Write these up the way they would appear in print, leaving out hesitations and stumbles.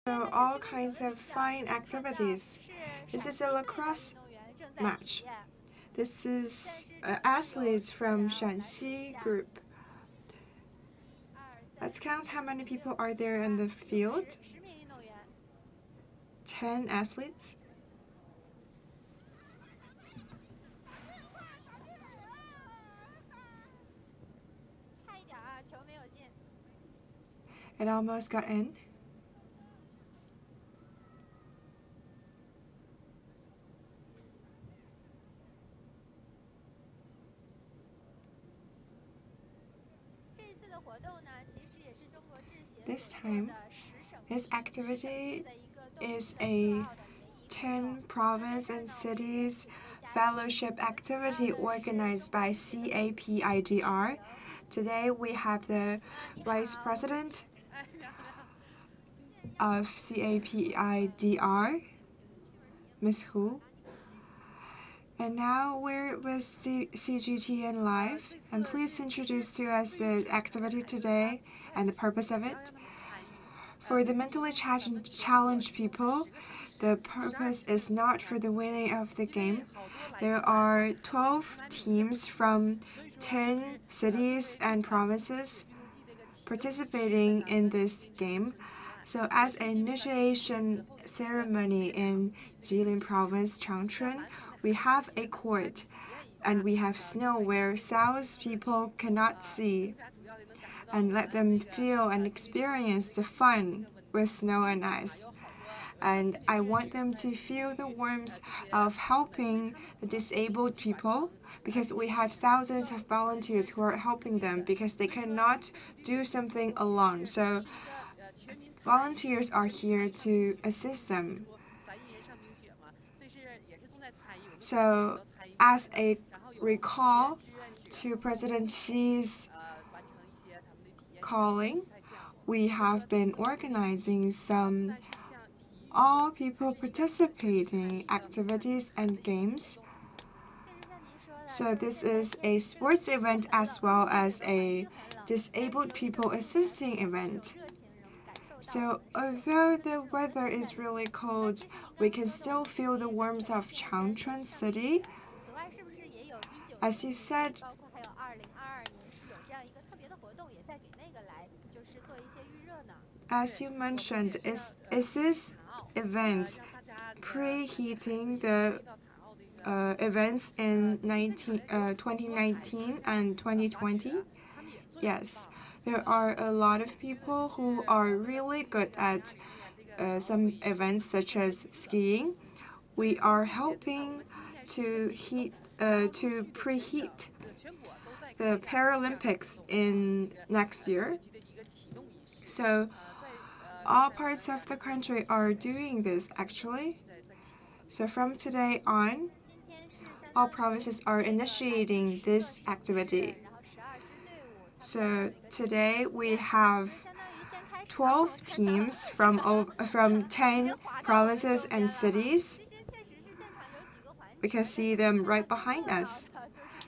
So all kinds of fun activities. This is a lacrosse match. This is athletes from Shanxi group. Let's count how many people are there in the field. 10 athletes. It almost got in. This time, this activity is a 10 province and cities fellowship activity organized by CAPIDR. Today we have the Vice President of CAPIDR, Ms. Hu. And now we're with CGTN Live, and please introduce to us the activity today and the purpose of it. For the mentally challenged people, the purpose is not for the winning of the game. There are 12 teams from 10 cities and provinces participating in this game. So as an initiation ceremony in Jilin province, Changchun, we have a court and we have snow where south people cannot see, and let them feel and experience the fun with snow and ice. And I want them to feel the warmth of helping the disabled people, because we have thousands of volunteers who are helping them because they cannot do something alone. So volunteers are here to assist them. So as a recall to President Xi's calling, we have been organizing some all people participating activities and games. So this is a sports event as well as a disabled people assisting event. So although the weather is really cold, we can still feel the warmth of Changchun City. As you said, as you mentioned, is this event preheating the events in 2019 and 2020? Yes. There are a lot of people who are really good at some events such as skiing. We are helping to preheat the Paralympics in next year. So all parts of the country are doing this actually. So from today on, all provinces are initiating this activity. So today we have 12 teams from 10 provinces and cities. We can see them right behind us.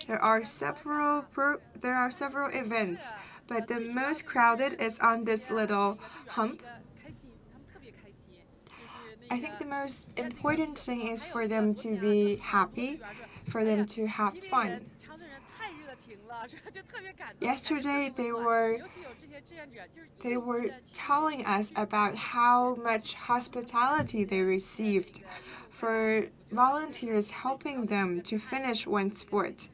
There are several events, but the most crowded is on this little hump. I think the most important thing is for them to be happy, for them to have fun. Yesterday, they were telling us about how much hospitality they received for volunteers helping them to finish one sport.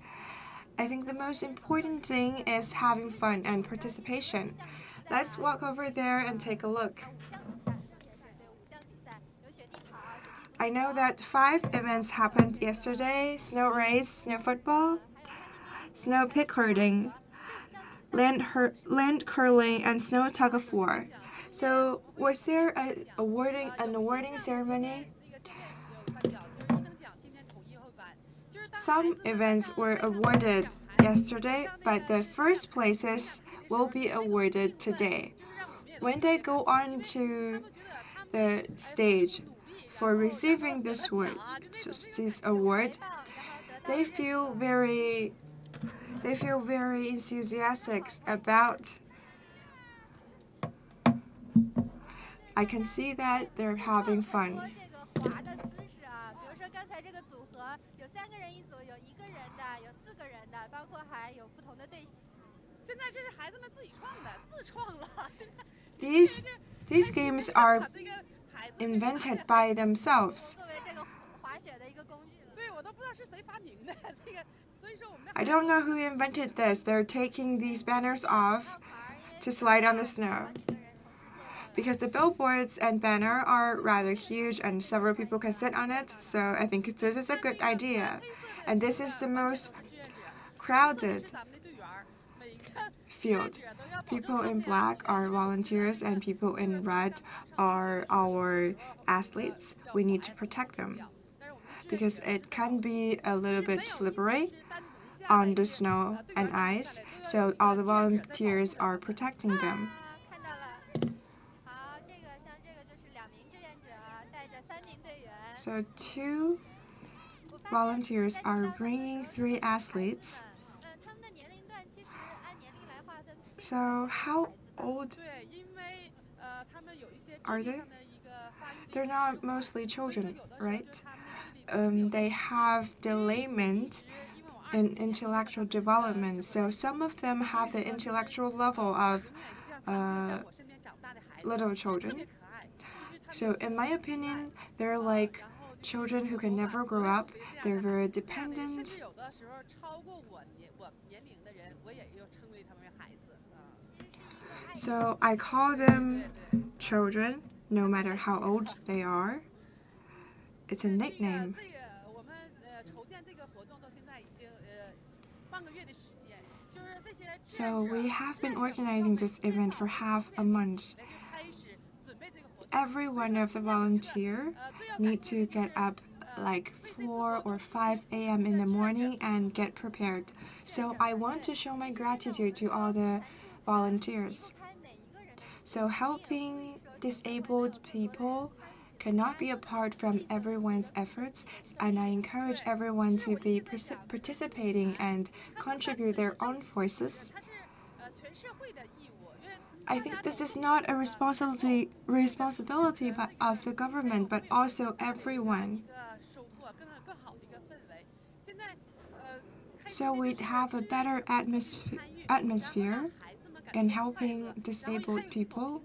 I think the most important thing is having fun and participation. Let's walk over there and take a look. I know that 5 events happened yesterday: snow race, snow football, snow pig herding, land curling, and snow tug of war. So was there an awarding ceremony? Some events were awarded yesterday, but the first places will be awarded today. When they go on to the stage for receiving this award, they feel very enthusiastic I can see that they're having fun. These games are invented by themselves. I don't know who invented this. They're taking these banners off to slide on the snow. Because the billboards and banner are rather huge and several people can sit on it, so I think this is a good idea. And this is the most crowded field. People in black are volunteers and people in red are our athletes. We need to protect them because it can be a little bit slippery on the snow and ice, so all the volunteers are protecting them. So 2 volunteers are bringing 3 athletes. So how old are they? They're not mostly children, right? They have delayment in intellectual development. So some of them have the intellectual level of little children. So in my opinion, they're like children who can never grow up. They're very dependent. So I call them children, no matter how old they are. It's a nickname. So we have been organizing this event for half a month. Every one of the volunteers need to get up like 4 or 5 a.m. in the morning and get prepared. So I want to show my gratitude to all the volunteers. So helping disabled people cannot be apart from everyone's efforts, and I encourage everyone to be participating and contribute their own voices. I think this is not a responsibility of the government, but also everyone. So we'd have a better atmosphere in helping disabled people.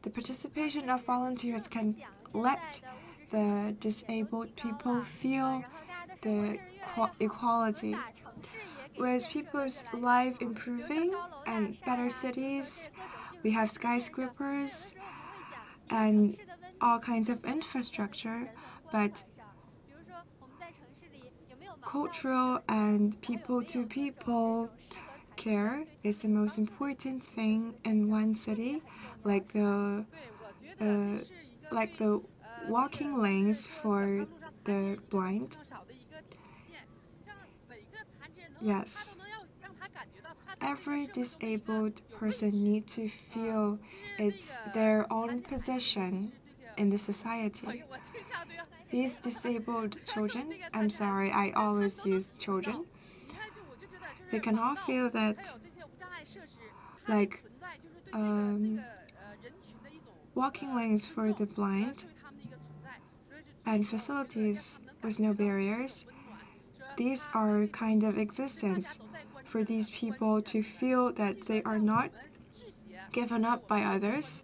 The participation of volunteers can let the disabled people feel the equality. With people's life improving and better cities, we have skyscrapers and all kinds of infrastructure, but cultural and people-to-people care is the most important thing in one city, like the walking lanes for the blind. Yes. Every disabled person needs to feel it's their own position in the society. These disabled children, I'm sorry, I always use children, they can all feel that like walking lanes for the blind and facilities with no barriers, these are kind of existence for these people to feel that they are not given up by others,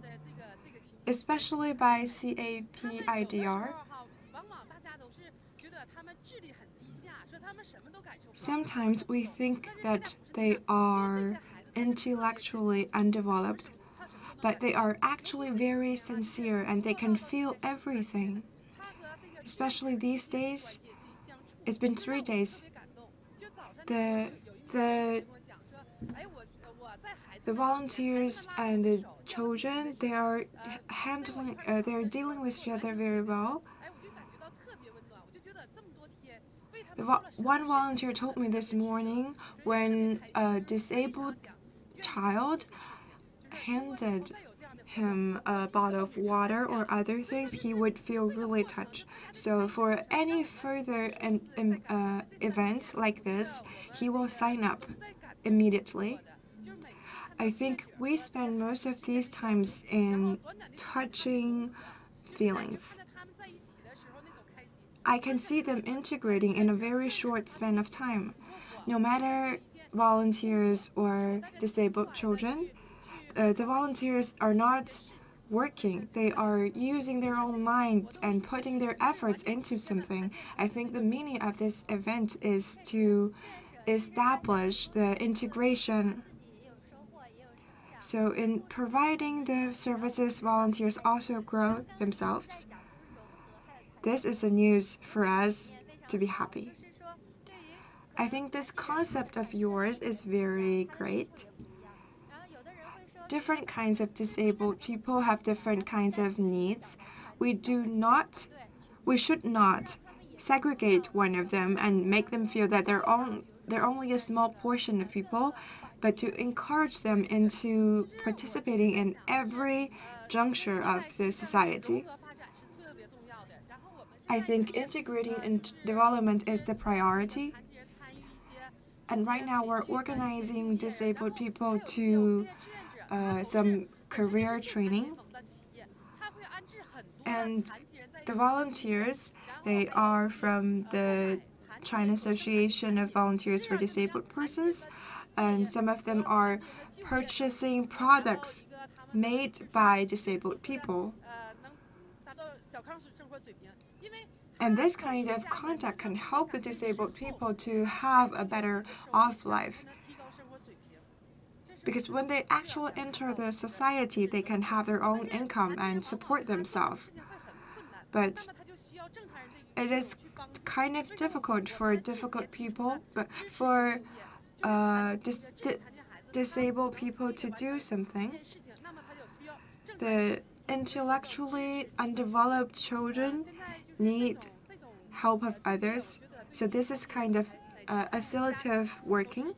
especially by CAPIDR. Sometimes we think that they are intellectually undeveloped, but they are actually very sincere and they can feel everything. Especially these days, it's been 3 days. The volunteers and the children, they are dealing with each other very well. One volunteer told me this morning when a disabled child handed him a bottle of water or other things, he would feel really touched. So for any further events like this, he will sign up immediately. I think we spend most of these times in touching feelings. I can see them integrating in a very short span of time. No matter volunteers or disabled children, the volunteers are not working. They are using their own mind and putting their efforts into something. I think the meaning of this event is to establish the integration. So in providing the services, volunteers also grow themselves. This is the news for us to be happy. I think this concept of yours is very great. Different kinds of disabled people have different kinds of needs. We should not segregate one of them and make them feel that they're only a small portion of people, but to encourage them into participating in every juncture of the society. I think integrating and development is the priority. And right now we're organizing disabled people to some career training. And the volunteers, they are from the China Association of Volunteers for Disabled Persons, and some of them are purchasing products made by disabled people. And this kind of contact can help the disabled people to have a better off life. Because when they actually enter the society, they can have their own income and support themselves. But it is kind of difficult for difficult people, but for disabled people to do something. The intellectually undeveloped children need help of others. So this is kind of associative working.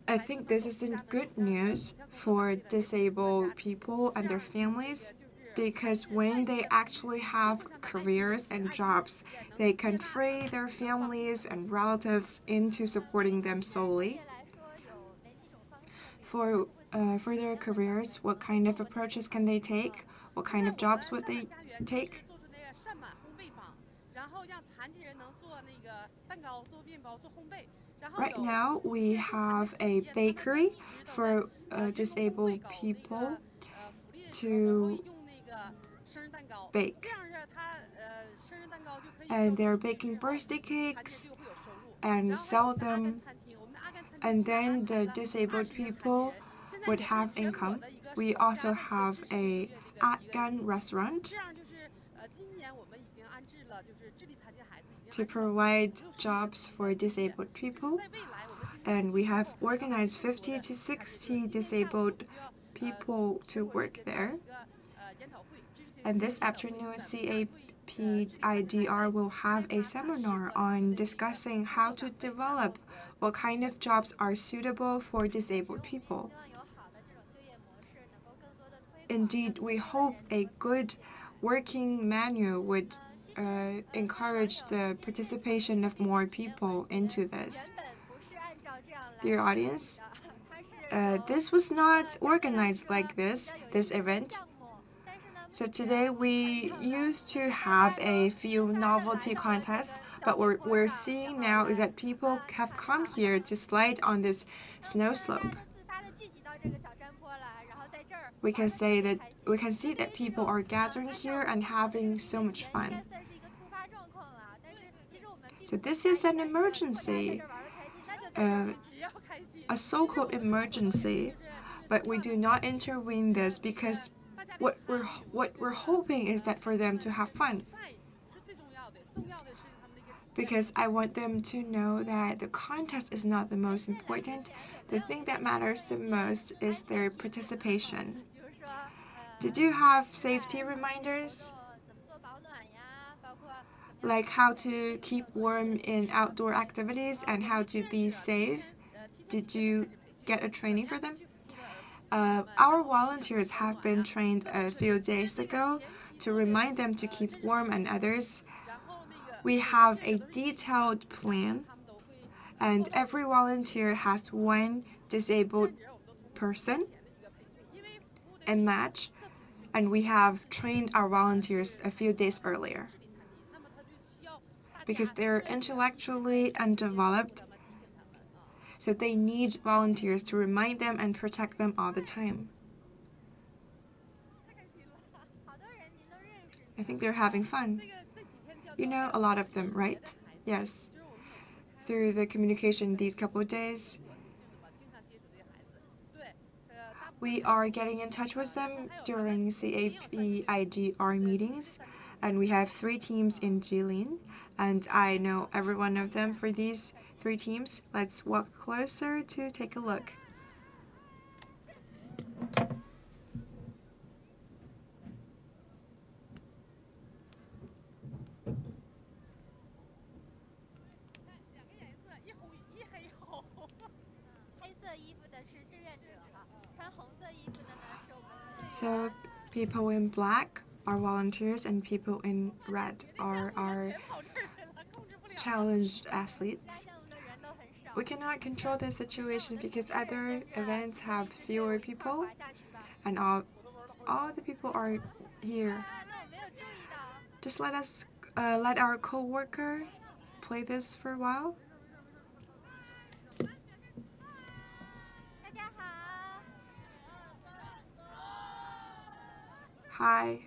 I think this is good news for disabled people and their families, because when they actually have careers and jobs, they can free their families and relatives into supporting them solely. For their careers, what kind of approaches can they take? What kind of jobs would they take? Right now, we have a bakery for disabled people to bake. And they're baking birthday cakes and sell them. And then the disabled people would have income. We also have a Atgan restaurant to provide jobs for disabled people. And we have organized 50 to 60 disabled people to work there. And this afternoon, CAPIDR will have a seminar on discussing how to develop what kind of jobs are suitable for disabled people. Indeed, we hope a good working manual would encourage the participation of more people into this. Dear audience, this was not organized like this event. So today we used to have a few novelty contests, but what we're seeing now is that people have come here to slide on this snow slope. We can see that people are gathering here and having so much fun. So this is an emergency, a so-called emergency, but we do not intervene this because what we're hoping is that for them to have fun. Because I want them to know that the contest is not the most important. The thing that matters the most is their participation. Did you have safety reminders? Like how to keep warm in outdoor activities and how to be safe? Did you get a training for them? Our volunteers have been trained a few days ago to remind them to keep warm and others. We have a detailed plan, and every volunteer has one disabled person and match, and we have trained our volunteers a few days earlier. Because they're intellectually undeveloped, so they need volunteers to remind them and protect them all the time. I think they're having fun. You know a lot of them, right? Yes. Through the communication these couple of days, we are getting in touch with them during CAPIGR meetings, and we have 3 teams in Jilin, and I know every one of them for these 3 teams. Let's walk closer to take a look. So people in black are volunteers and people in red are our challenged athletes. We cannot control this situation because other events have fewer people and all the people are here. Just let our co-worker play this for a while. Hi.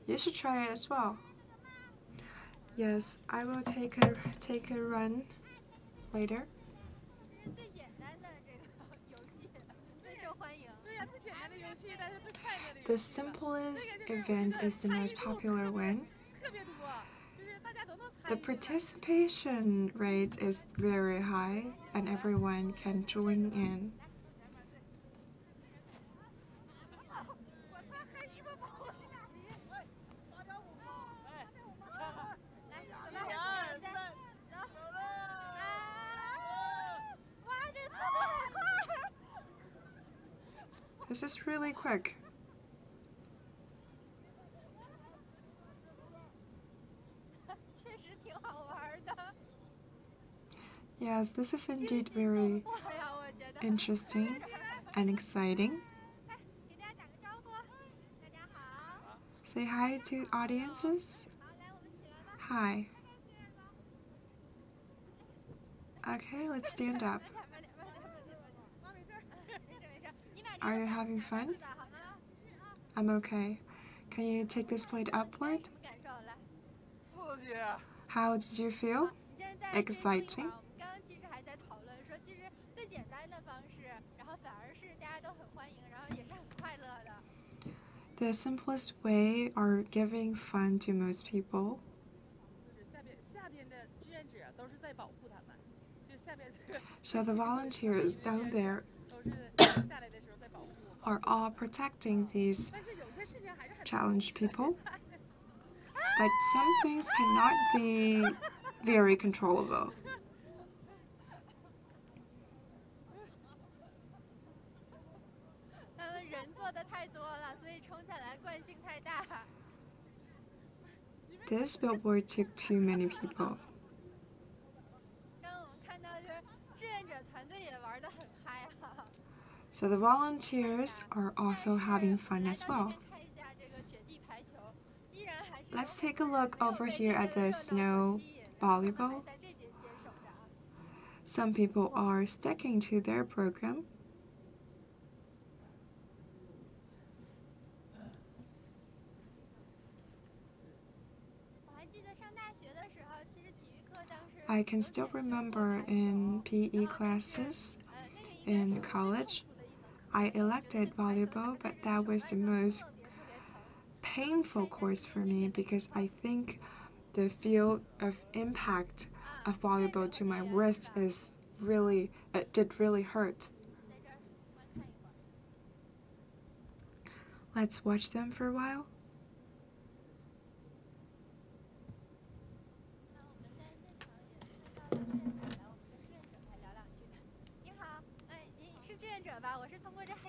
You should try it as well. Yes, I will take a run later. The simplest event is the most popular one. The participation rate is very high and everyone can join in. This is really quick. Yes, this is indeed very interesting and exciting. Say hi to audiences. Hi. Okay, let's stand up. Are you having fun? I'm okay. Can you take this plate upward? How did you feel? Exciting? The simplest way are giving fun to most people. So the volunteers down there are all protecting these challenged people. But some things cannot be very controllable. This billboard took too many people. So the volunteers are also having fun as well. Let's take a look over here at the snow volleyball. Some people are sticking to their program. I can still remember in PE classes in college, I elected volleyball, but that was the most painful course for me because I think the field of impact of volleyball to my wrist is did really hurt. Let's watch them for a while.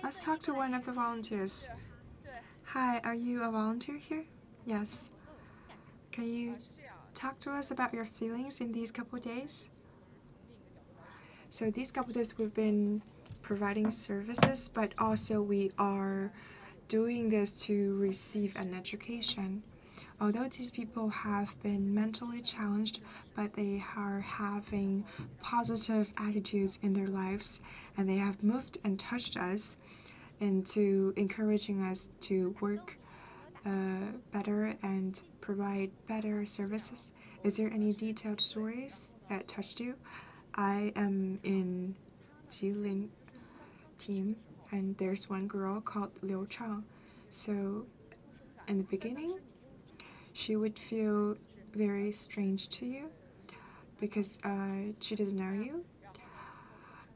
Let's talk to one of the volunteers. Hi, are you a volunteer here? Yes. Can you talk to us about your feelings in these couple days? So these couple days we've been providing services, but also we are doing this to receive an education. Although these people have been mentally challenged, but they are having positive attitudes in their lives, and they have moved and touched us into encouraging us to work better and provide better services. Is there any detailed stories that touched you? I am in Jilin team, and there's one girl called Liu Chang. So in the beginning, she would feel very strange to you because she doesn't know you.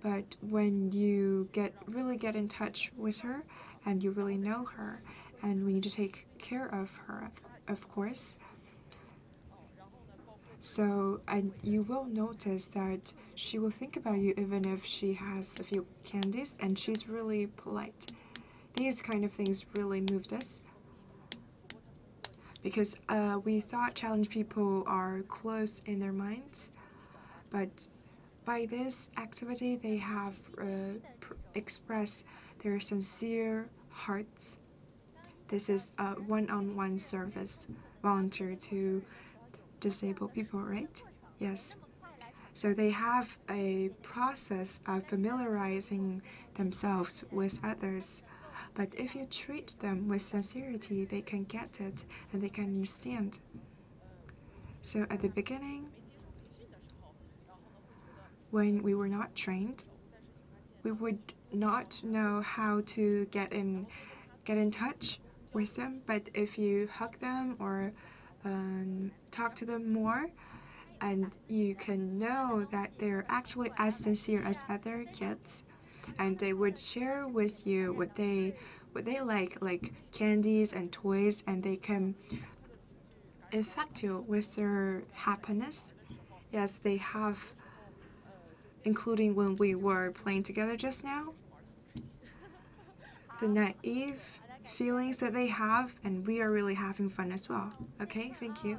But when you really get in touch with her and you really know her, and we need to take care of her, of course. So, and you will notice that she will think about you even if she has a few candies, and she's really polite. These kind of things really moved us because we thought challenged people are closed in their minds, but by this activity they have expressed their sincere hearts. This is a one-on-one service volunteer to disabled people, right? Yes. So they have a process of familiarizing themselves with others. But if you treat them with sincerity, they can get it and they can understand. So at the beginning, when we were not trained, we would not know how to get in touch with them. But if you hug them or talk to them more, and you can know that they're actually as sincere as other kids, and they would share with you what they like candies and toys, and they can infect you with their happiness. Yes, they have, including when we were playing together just now, the naive feelings that they have, and we are really having fun as well. Okay, thank you.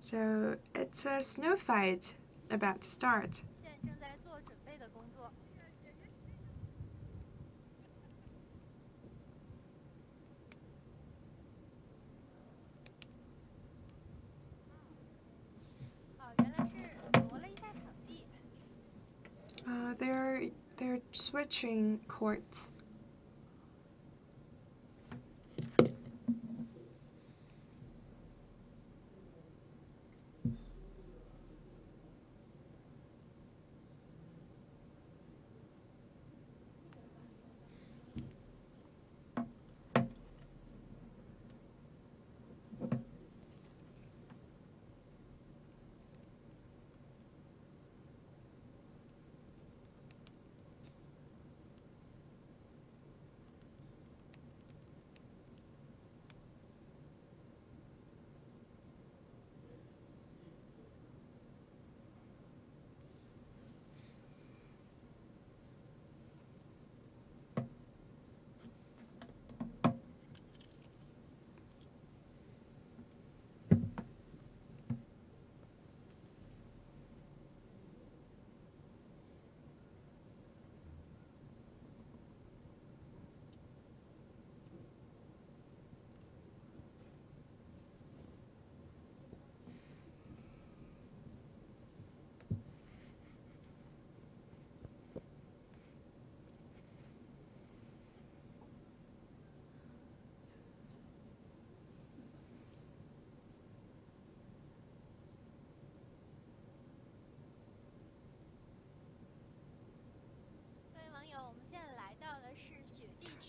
So it's a snow fight about to start. They're switching courts.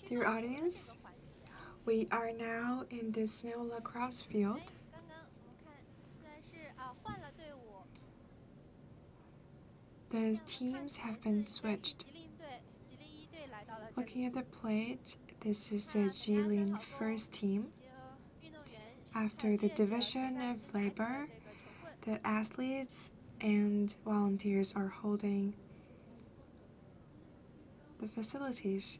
Dear audience, we are now in the snow lacrosse field. The teams have been switched. Looking at the plate, this is the Jilin first team. After the division of labor, the athletes and volunteers are holding the facilities.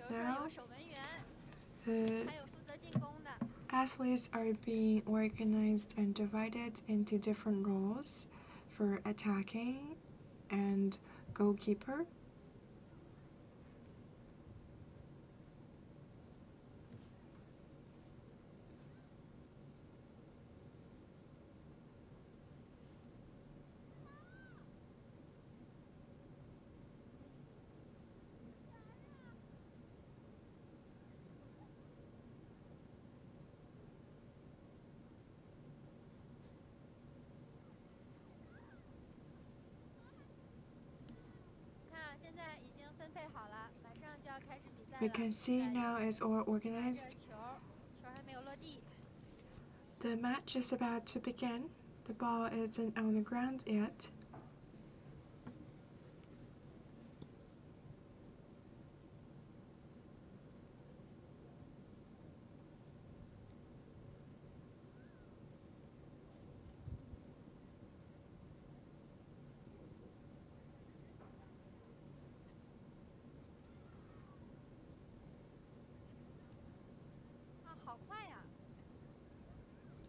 Now, the athletes are being organized and divided into different roles for attacking and goalkeeper. We can see now it's all organized. The match is about to begin. The ball isn't on the ground yet.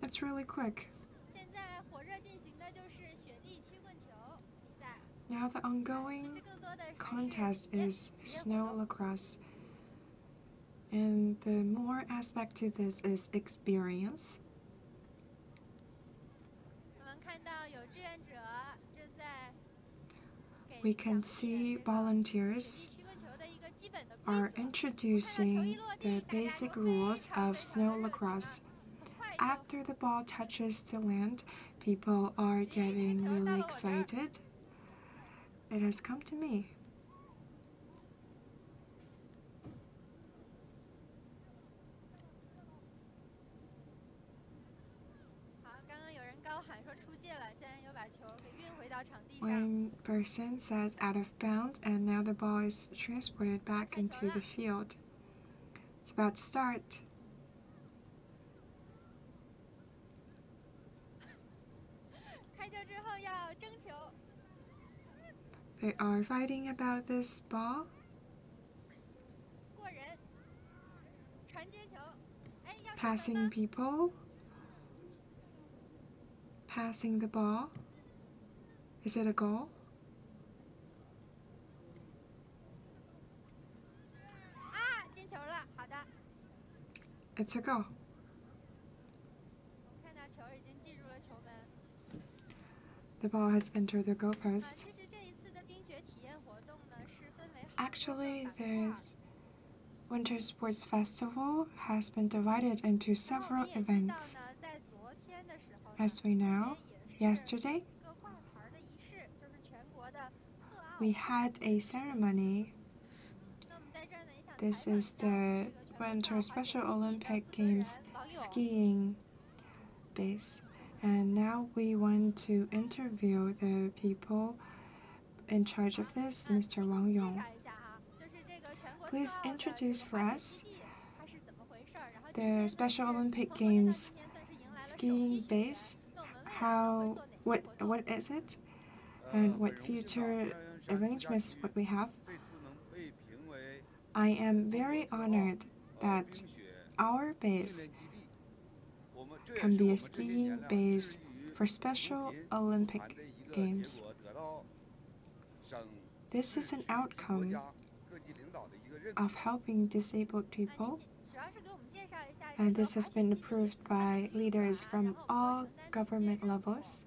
It's really quick. Now the ongoing contest is snow lacrosse. And the more aspect to this is experience. We can see volunteers are introducing the basic rules of snow lacrosse. After the ball touches the land, people are getting really excited. It has come to me. One person said out of bounds, and now the ball is transported back into the field. It's about to start. They are fighting about this ball. Passing people. Passing the ball. Is it a goal? It's a goal. The ball has entered the goalpost. Actually, this Winter Sports Festival has been divided into several events. As we know, yesterday, we had a ceremony. This is the Winter Special Olympic Games skiing base. And now we want to interview the people in charge of this, Mr. Wang Yong. Please introduce for us the Special Olympic Games skiing base. What is it? And what future arrangements would we have? I am very honored that our base can be a skiing base for Special Olympic Games. This is an outcome of helping disabled people, and this has been approved by leaders from all government levels.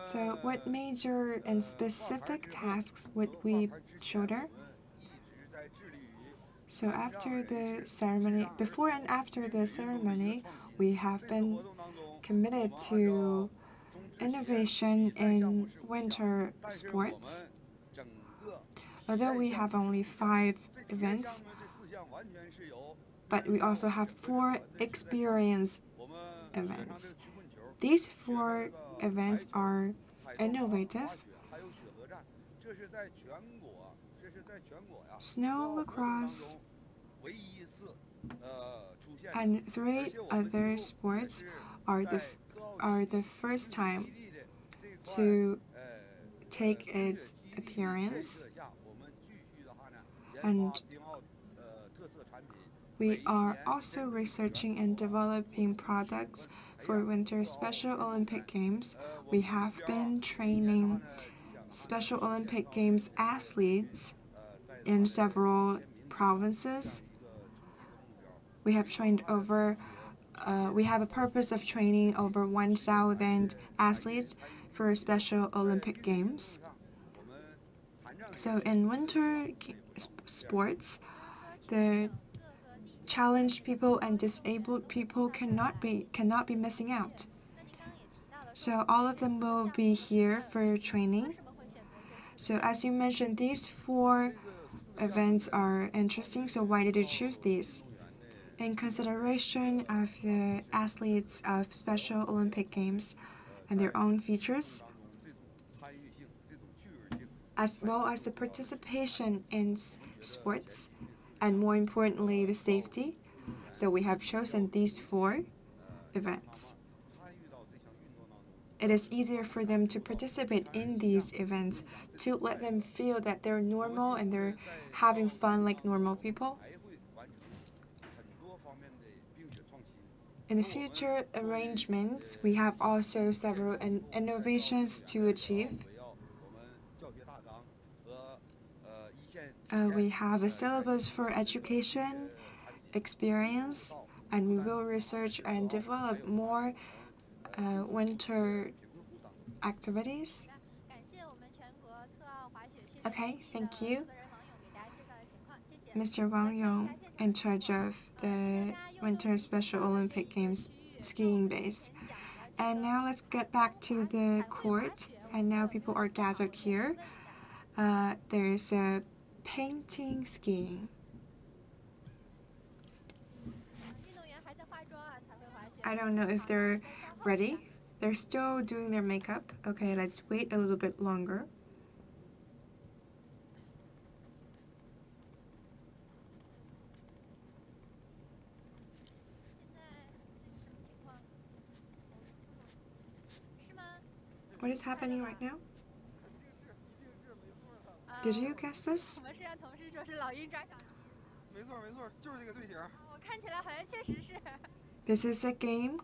So what major and specific tasks would we shoulder? So after the ceremony, before and after the ceremony, we have been committed to innovation in winter sports. Although we have only 5 events, but we also have 4 experience events. These 4 events are innovative. Snow lacrosse and 3 other sports are the first time to take its appearance, and we are also researching and developing products for Winter Special Olympic Games. We have been training Special Olympic Games athletes in several provinces. We have a purpose of training over 1,000 athletes for Special Olympic Games. So in winter sports, the challenged people and disabled people cannot be missing out. So all of them will be here for training. So as you mentioned, these 4 events are interesting, so why did you choose these? In consideration of the athletes of Special Olympic Games and their own features, as well as the participation in sports, and more importantly, the safety. So we have chosen these 4 events. It is easier for them to participate in these events, to let them feel that they're normal and they're having fun like normal people. In the future arrangements, we have also several innovations to achieve. We have a syllabus for education, experience, and we will research and develop more winter activities. Okay, thank you. Mr. Wang Yong, in charge of the Winter Special Olympic Games skiing base. And now let's get back to the court. And now people are gathered here. There is a painting skiing. I don't know if they're ready. They're still doing their makeup. Okay, let's wait a little bit longer. What is happening right now? Did you guess this? This is a game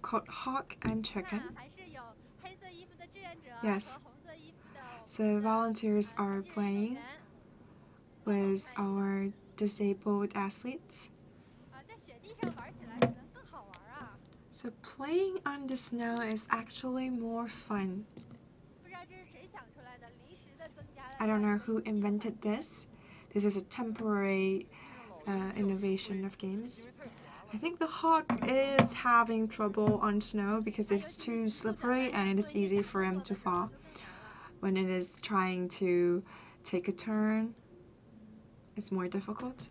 called Hawk and Chicken. Yes. So volunteers are playing with our disabled athletes. So playing on the snow is actually more fun. I don't know who invented this. This is a temporary innovation of games. I think the hawk is having trouble on snow because it's too slippery and it is easy for him to fall. When it is trying to take a turn, it's more difficult.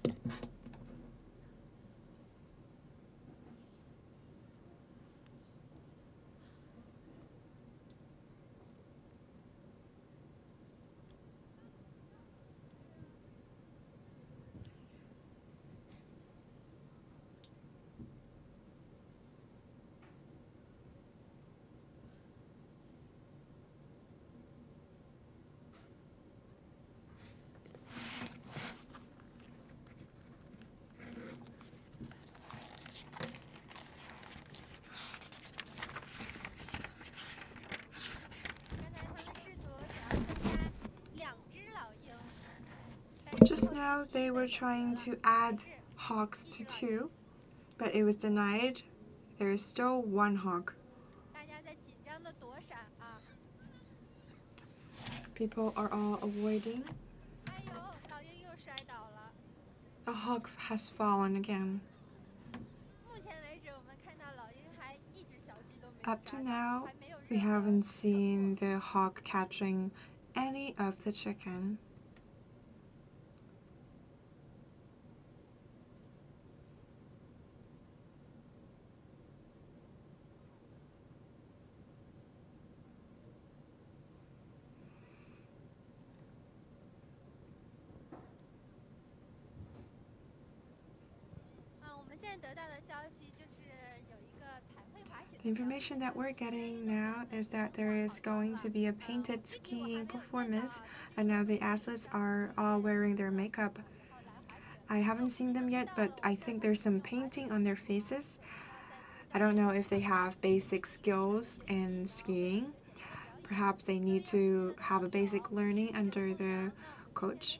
Just now they were trying to add hawks to 2, but it was denied. There is still 1 hawk. People are all avoiding. A hawk has fallen again. Up to now, we haven't seen the hawk catching any of the chicken. The information that we're getting now is that there is going to be a painted skiing performance, and now the athletes are all wearing their makeup. I haven't seen them yet, but I think there's some painting on their faces. I don't know if they have basic skills in skiing. Perhaps they need to have a basic learning under the coach.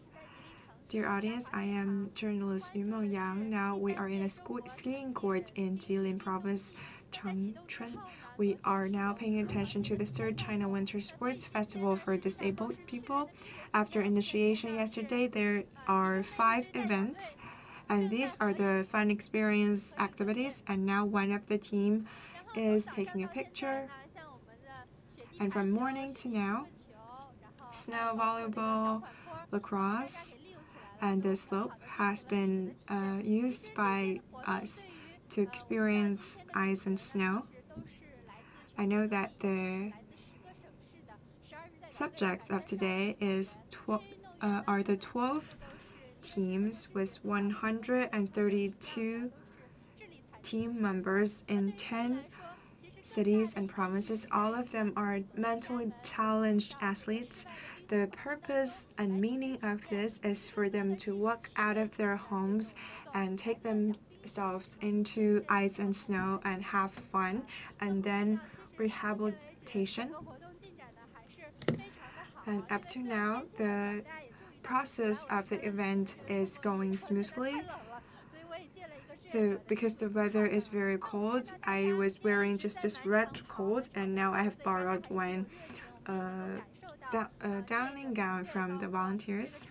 Dear audience, I am journalist Yu Mengyang. Now we are in a skiing court in Jilin province, Changchun. We are now paying attention to the third China Winter Sports Festival for disabled people. After initiation yesterday, there are 5 events, and these are the fun experience activities. And now one of the team is taking a picture. And from morning to now, snow volleyball, lacrosse, and the slope has been used by us to experience ice and snow. I know that the subjects of today are the 12 teams with 132 team members in 10 cities and provinces. All of them are mentally challenged athletes. The purpose and meaning of this is for them to walk out of their homes and take themselves into ice and snow and have fun, and then rehabilitation. And up to now, the process of the event is going smoothly. Because the weather is very cold, I was wearing just this red coat, and now I have borrowed one downing gown from the volunteers.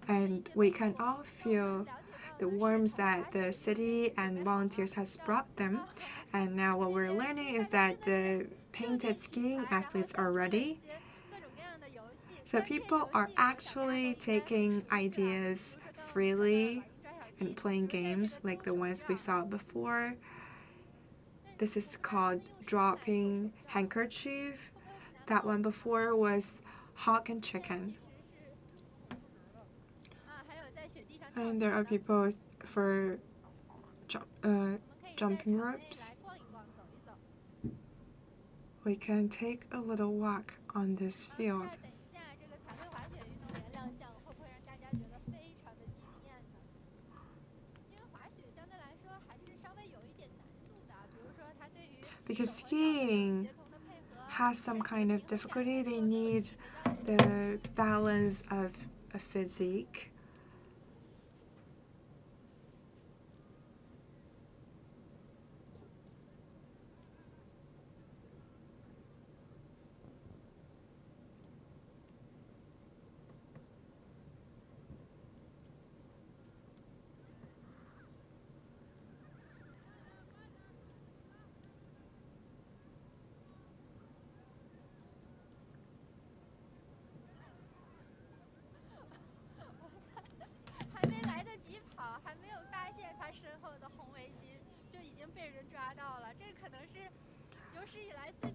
And we can all feel the warmth that the city and volunteers has brought them. And now what we're learning is that the painted skiing athletes are ready. So people are actually taking ideas freely and playing games like the ones we saw before. This is called dropping handkerchief. That one before was hawk and chicken. And there are people for jumping ropes. We can take a little walk on this field. Because skiing has some kind of difficulty, they need the balance of a physique.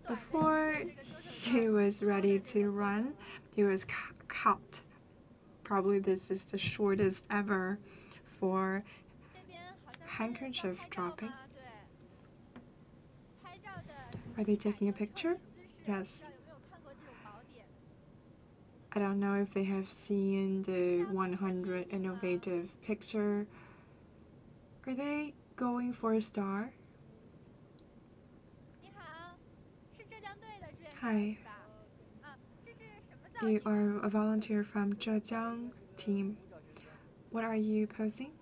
Before he was ready to run, he was caught. Probably this is the shortest ever for handkerchief dropping. Are they taking a picture? Yes. I don't know if they have seen the 100 innovative picture. Are they going for a star? Hi. You are a volunteer from Zhejiang team. What are you posing?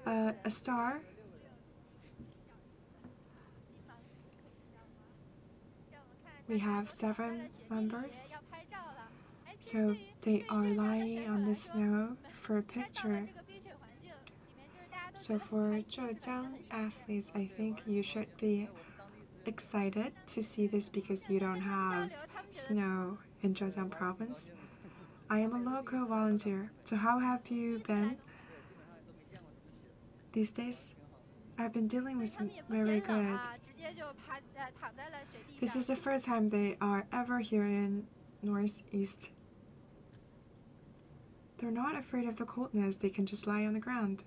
A star? We have 7 members. So they are lying on the snow for a picture. So for Zhejiang athletes, I think you should be excited to see this because you don't have snow in Zhejiang province. I am a local volunteer. So how have you been these days? I've been dealing with some very good. This is the first time they are ever here in Northeast. They're not afraid of the coldness. They can just lie on the ground.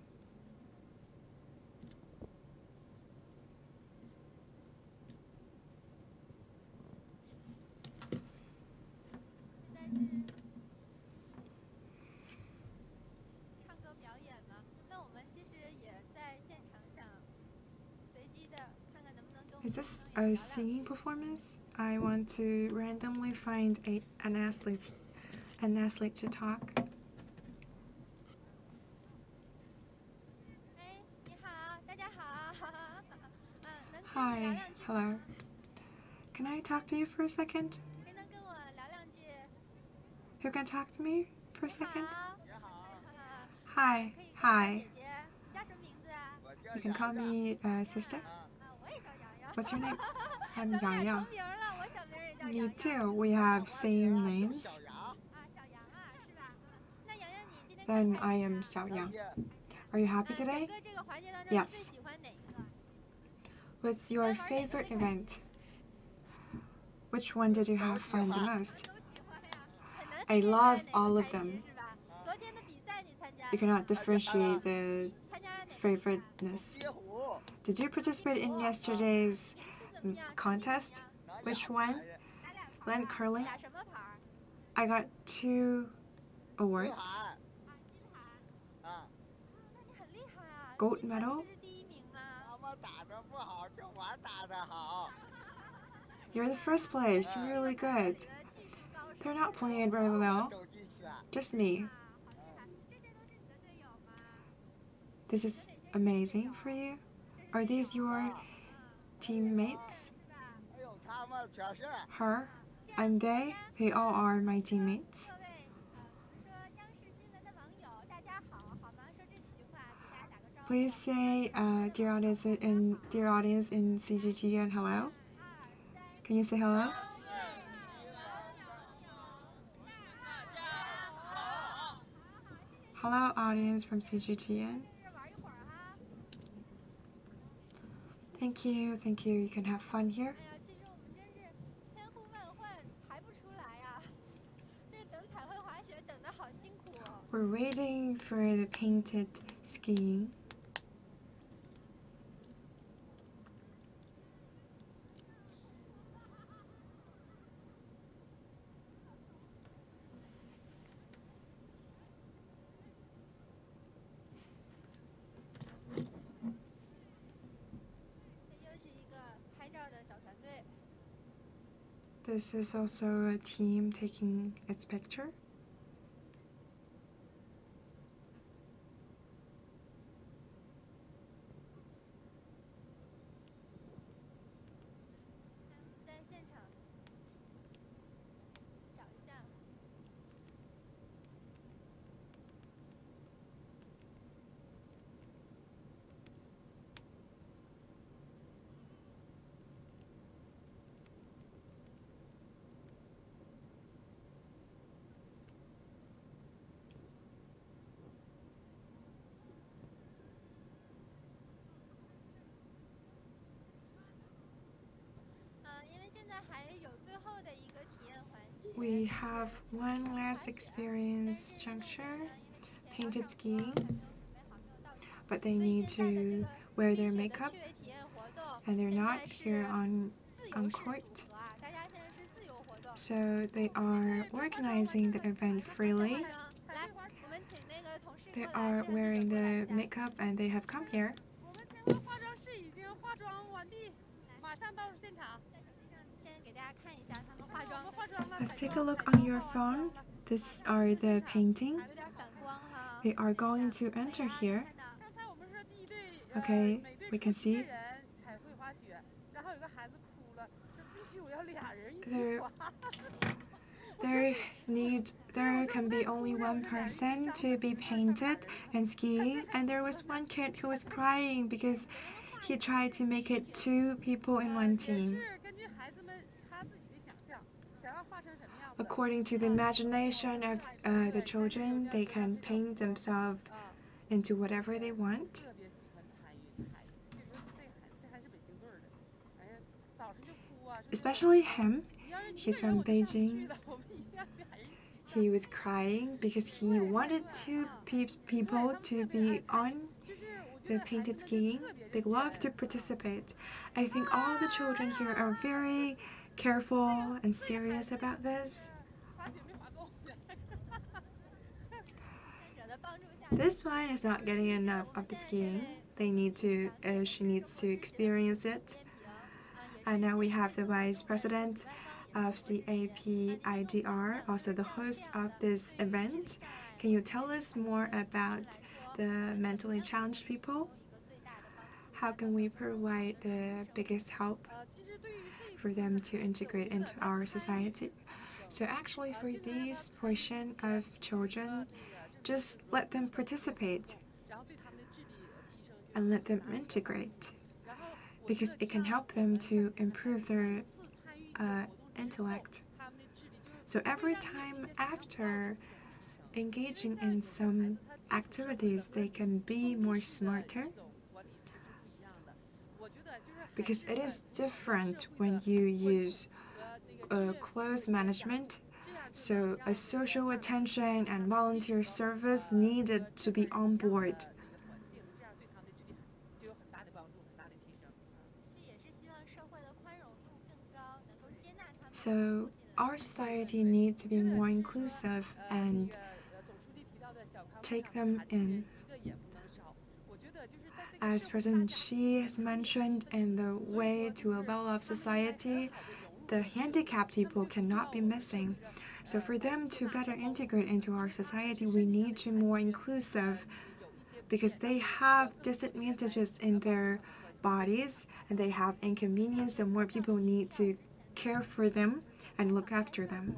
Is this a singing performance? I want to randomly find an athlete to talk. Hi, hello. Can I talk to you for a second? Who can talk to me for a second? Hi, hi. You can call me sister. What's your name? I'm Yang Yang. Me too. We have same names. Then I am Xiaoyang. Are you happy today? Yes. What's your favorite event? Which one did you have fun the most? I love all of them. You cannot differentiate the favoriteness. Did you participate in yesterday's contest? Which one? Land curling? I got 2 awards. Gold medal? You're the first place. You're really good. They're not playing it very well. Just me. This is amazing for you. Are these your teammates? Her and they all are my teammates. Please say, dear audience in CGTN, hello. Can you say hello? Hello, audience from CGTN. Thank you, thank you. You can have fun here. We're waiting for the painted skiing. This is also a team taking its picture. We have one last experience juncture, painted skiing, but they need to wear their makeup and they're not here on court. So they are organizing the event freely. They are wearing the makeup and they have come here. Let's take a look on your phone. These are the painting. They are going to enter here. Okay, we can see. There can be only one person to be painted and skiing, and there was one kid who was crying because he tried to make it 2 people in one team. According to the imagination of the children, they can paint themselves into whatever they want. Especially him. He's from Beijing. He was crying because he wanted 2 people to be on the painted skiing. They love to participate. I think all the children here are very careful and serious about this. This one is not getting enough of the skiing. She needs to experience it. And now we have the Vice President of CAPIDR, also the host of this event. Can you tell us more about the mentally challenged people? How can we provide the biggest help for them to integrate into our society? So actually for this portion of children, just let them participate and let them integrate, because it can help them to improve their intellect. So every time after engaging in some activities, they can be more smarter, because it is different when you use close management. So a social attention and volunteer service needed to be on board. So our society needs to be more inclusive and take them in. As President Xi has mentioned, in the way to a well-off society, the handicapped people cannot be missing. So for them to better integrate into our society, we need to be more inclusive, because they have disadvantages in their bodies and they have inconvenience, and more people need to care for them and look after them.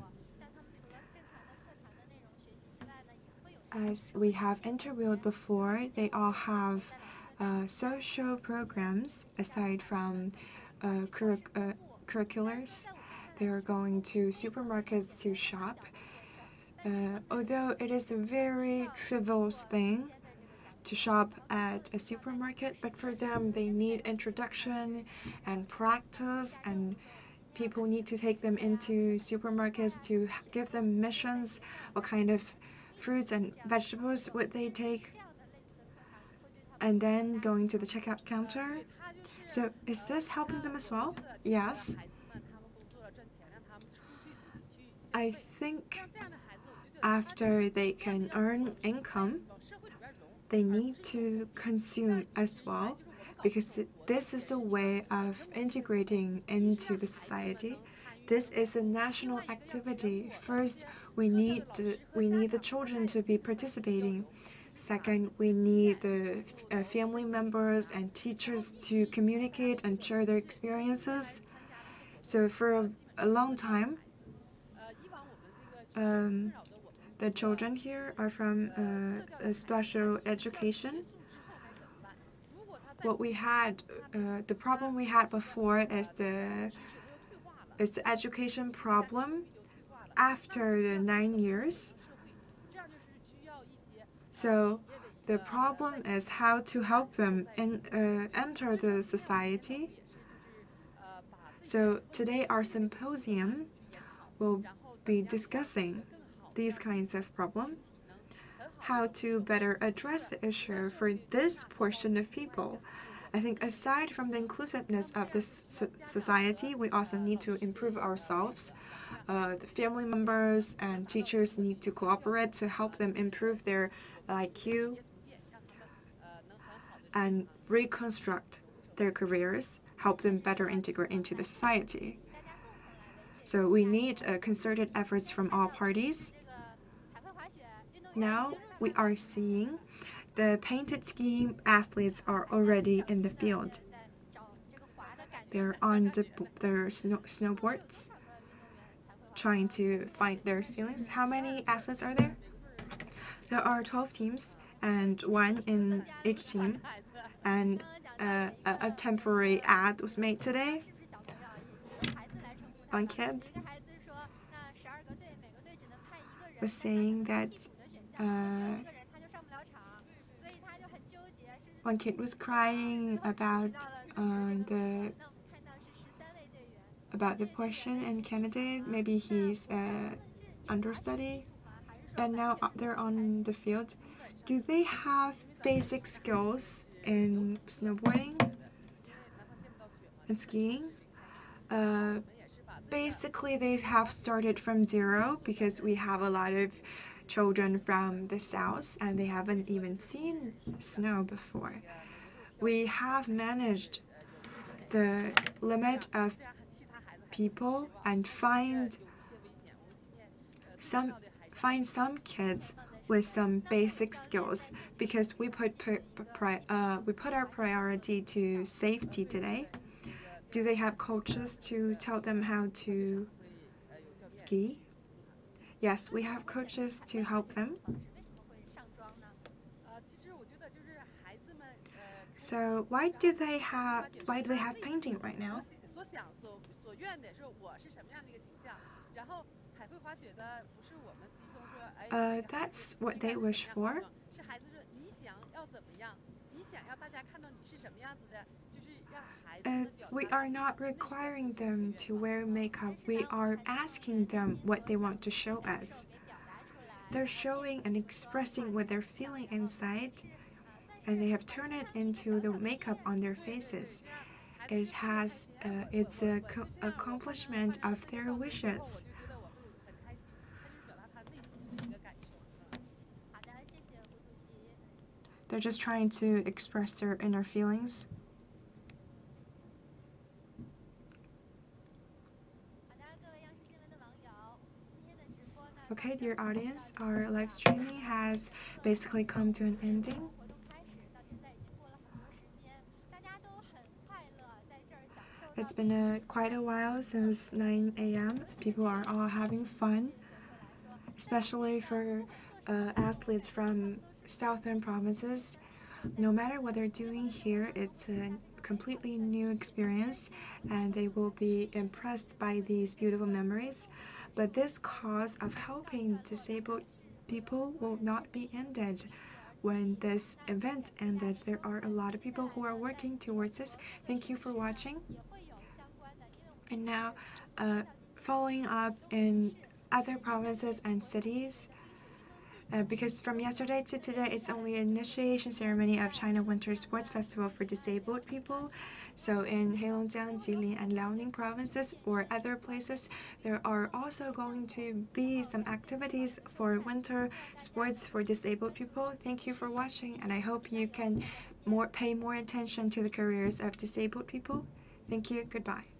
As we have interviewed before, they all have social programs aside from curriculars. They are going to supermarkets to shop. Although it is a very trivial thing to shop at a supermarket, but for them they need introduction and practice, and people need to take them into supermarkets to give them missions, what kind of fruits and vegetables would they take, and then going to the checkout counter. So is this helping them as well? Yes. I think after they can earn income, they need to consume as well, because this is a way of integrating into the society. This is a national activity. First, we need the children to be participating. Second, we need the family members and teachers to communicate and share their experiences. So for a long time, the children here are from a special education. What we had, the problem we had before is the education problem after the 9 years. So the problem is how to help them enter the society. So today our symposium will be discussing these kinds of problems, how to better address the issue for this portion of people. I think aside from the inclusiveness of this society, we also need to improve ourselves. The family members and teachers need to cooperate to help them improve their IQ and reconstruct their careers, help them better integrate into the society. So we need concerted efforts from all parties. Now we are seeing the painted skiing athletes are already in the field. They're on their snowboards, trying to find their feelings. How many athletes are there? There are 12 teams and one in each team. And a temporary ad was made today. One kid was saying that one kid was crying about the portion and candidate. Maybe he's understudy, and now they're on the field. Do they have basic skills in snowboarding and skiing? Basically, they have started from zero, because we have a lot of children from the south and they haven't even seen snow before. We have managed the limit of people and find some kids with some basic skills, because we put our priority to safety today. Do they have coaches to tell them how to ski? Yes, we have coaches to help them. So why do they have painting right now? That's what they wish for. We are not requiring them to wear makeup. We are asking them what they want to show us. They're showing and expressing what they're feeling inside, and they have turned it into the makeup on their faces. It's an accomplishment of their wishes. They're just trying to express their inner feelings. Okay, dear audience, our live streaming has basically come to an ending. It's been quite a while since 9 a.m. People are all having fun, especially for athletes from southern provinces. No matter what they're doing here, it's a completely new experience, and they will be impressed by these beautiful memories. But this cause of helping disabled people will not be ended. When this event ended, there are a lot of people who are working towards this. Thank you for watching. And now, following up in other provinces and cities, because from yesterday to today, it's only an initiation ceremony of China Winter Sports Festival for disabled people. So in Heilongjiang, Jilin, and Liaoning provinces or other places, there are also going to be some activities for winter sports for disabled people. Thank you for watching, and I hope you can pay more attention to the careers of disabled people. Thank you. Goodbye.